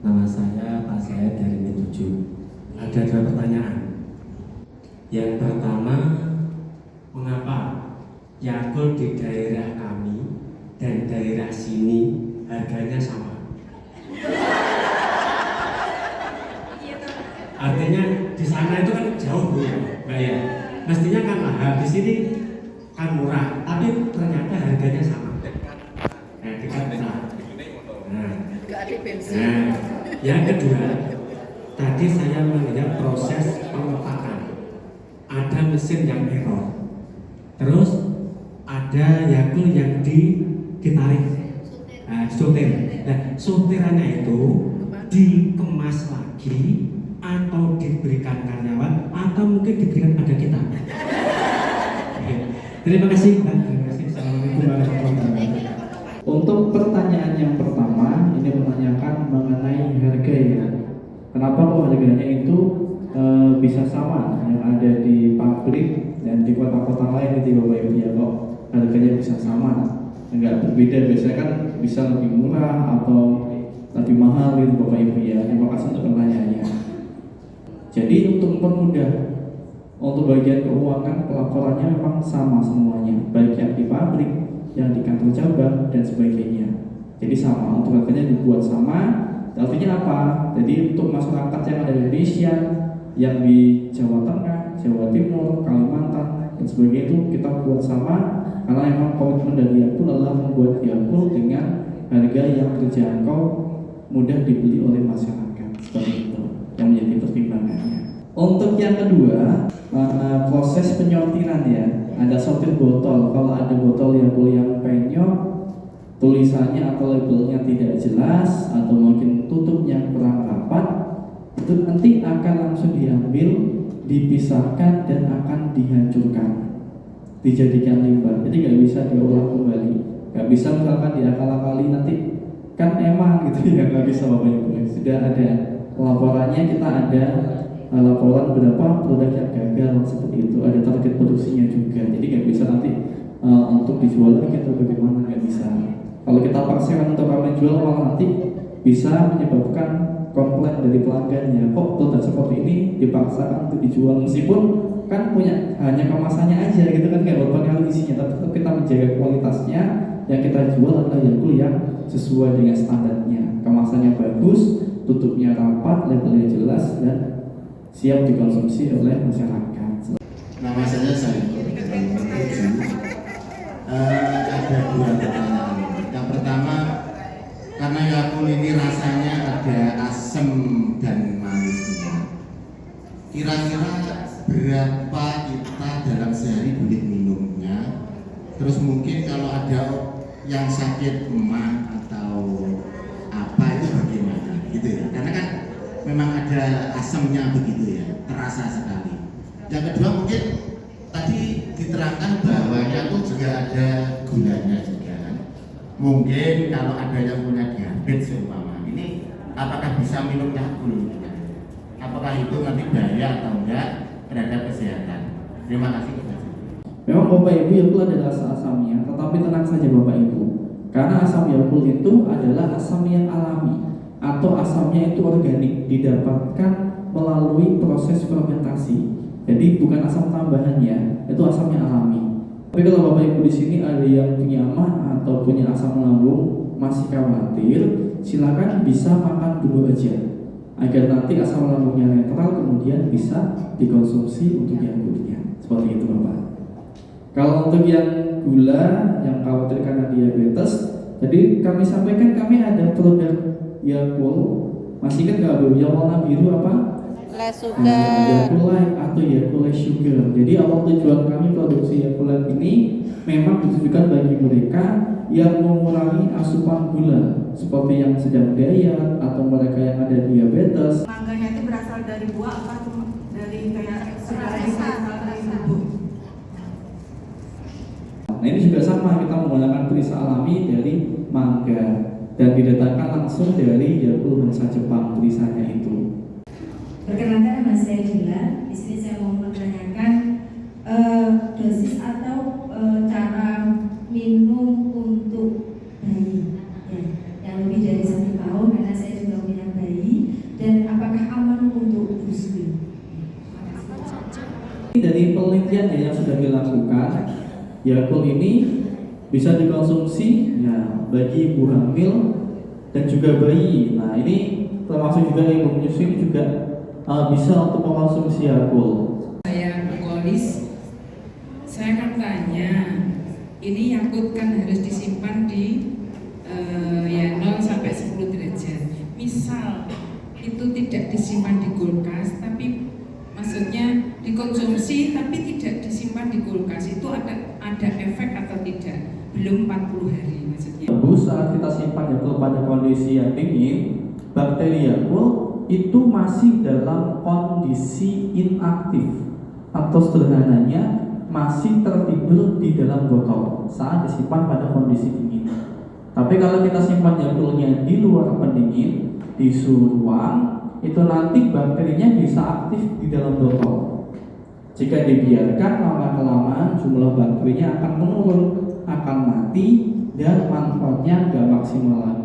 Nama saya Pak Said dari Mi7. Ada dua pertanyaan. Yang pertama, mengapa Yakult di daerah kami dan daerah sini harganya sama? Artinya di sana itu kan jauh Bu, Mbak ya. Mestinya kan mahal, di sini kan murah, tapi ternyata harganya sama. Dekat besar. Nah, yang kedua, tadi saya melihat proses pengetakan. Ada mesin yang error, terus ada Yakult yang ditarik, sotir. Nah, sotirannya itu dikemas lagi atau diberikan karyawan atau mungkin diberikan pada kita. Terima kasih, Pak. Terima kasih. Assalamualaikum warahmatullahi wabarakatuh. Untuk pertanyaan yang pertama, ini menanyakan mengenai harga ya. Kenapa kok harganya itu bisa sama yang ada di pabrik dan di kota-kota lain gitu Bapak Ibu ya, kok harganya bisa sama, enggak berbeda, biasanya kan bisa lebih murah atau lebih mahal gitu Bapak Ibu ya. Terima kasih untuk pertanyaannya. Jadi untuk mempermudah, untuk bagian keuangan pelaporannya memang sama semuanya, baik yang di pabrik, yang di kantor cabang dan sebagainya. Jadi sama, untuk harganya dibuat sama. Artinya apa? Jadi untuk masyarakat yang ada di Indonesia, yang di Jawa Tengah, Jawa Timur, Kalimantan dan sebagainya itu kita buat sama, karena memang komitmen dari Yakult adalah membuat Yakult dengan harga yang terjangkau, mudah dibeli oleh masyarakat. Seperti itu yang menjadi pertimbangannya. Untuk yang kedua, proses penyortiran ya. Ada sortir botol. Kalau ada botol yang penyok, tulisannya atau labelnya tidak jelas, atau mungkin tutupnya kurang rapat, itu nanti akan langsung diambil, dipisahkan dan akan dihancurkan, dijadikan limbah. Jadi nggak bisa diolah kembali, nggak bisa misalkan diakal-akali nanti kan emang gitu ya, nggak bisa Bapak Ibu. Sudah ada laporannya, kita ada laporan berapa produk yang gagal seperti itu, ada target produksinya juga. Jadi nggak bisa nanti untuk dijual lagi atau bagaimana, nggak bisa. Kalau kita paksakan untuk kami jual, malah nanti bisa menyebabkan komplain dari pelanggannya, kok produk seperti ini dipaksakan untuk dijual, meskipun kan punya hanya kemasannya aja gitu kan, nggak berpengaruh isinya, tapi tetap kita menjaga kualitasnya. Yang kita jual adalah Yakult yang sesuai dengan standarnya, kemasannya bagus, tutupnya rapat, labelnya jelas dan siap dikonsumsi oleh masyarakat. Nama saya Saiful dari Mi7. Ada dua pertanyaan. Yang pertama, karena Yakult ini rasanya ada asam dan manisnya. Kira-kira berapa kita dalam sehari boleh minumnya? Terus mungkin kalau ada yang sakit emah atau apa itu bagaimana? Gitu ya. Karena kan memang ada asamnya begitu ya, terasa sekali. Yang kedua mungkin tadi diterangkan bahwa Yakult juga ada gulanya juga kan. Mungkin kalau ada yang punya diabetes seumpama ini, apakah bisa minum Yakult? Apakah itu nanti bahaya atau enggak terhadap kesehatan? Terima kasih. Memang Bapak Ibu, Yakult ada rasa asamnya, tetapi tenang saja Bapak Ibu, karena asam Yakult itu adalah asam yang alami, atau asamnya itu organik, didapatkan melalui proses fermentasi. Jadi bukan asam tambahannya, itu asamnya alami. Tapi kalau Bapak Ibu di sini ada yang punya emah atau punya asam lambung, masih khawatir, silakan bisa makan dulu aja, agar nanti asam lambungnya netral, kemudian bisa dikonsumsi untuk Yakultnya. Seperti itu Bapak. Kalau untuk yang gula, yang khawatir karena diabetes, jadi kami sampaikan kami ada produk Yakult, masih kan nggak Bu? Yang warna biru apa? Less sugar. Yakult Light atau Yakult Less Sugar. Jadi awal tujuan kami produksi Yakult Light ini memang ditujukan bagi mereka yang mengurangi asupan gula, seperti yang sedang diet atau mereka yang ada diabetes. Mangganya itu berasal dari buah apa dari kayak sudah berasal dari bubuk? Nah ini juga sama, kita menggunakan perisa alami dari mangga dan didatangkan langsung dari Yakult bangsa Jepang tulisannya itu. Perkenalkan, nama saya Dila. Di sini saya mau menanyakan dosis atau cara minum untuk bayi ya, yang lebih dari 1 tahun, karena saya juga punya bayi. penelitian yang sudah dilakukan, Yakult ini bisa dikonsumsi ya, bagi ibu hamil dan juga bayi. Nah ini termasuk juga ibu menyusui juga bisa untuk mengkonsumsi Yakult. Saya Bu Kolis, saya akan tanya, ini Yakult kan harus disimpan di ya 0 sampai 10 derajat. Misal itu tidak disimpan di kulkas, tapi maksudnya dikonsumsi tapi tidak disimpan di kulkas, itu ada efek atau tidak? Belum 40 hari maksudnya. Saat kita simpan Yakult pada kondisi yang dingin, bakteri Yakult itu masih dalam kondisi inaktif atau sederhananya masih tertidur di dalam botol saat disimpan pada kondisi dingin. Tapi kalau kita simpan Yakultnya di luar pendingin, di suhu ruang, itu nanti bakterinya bisa aktif di dalam botol. Jika dibiarkan lama-kelamaan jumlah bakterinya akan menurun, akan mati, dan manfaatnya nggak maksimal lagi.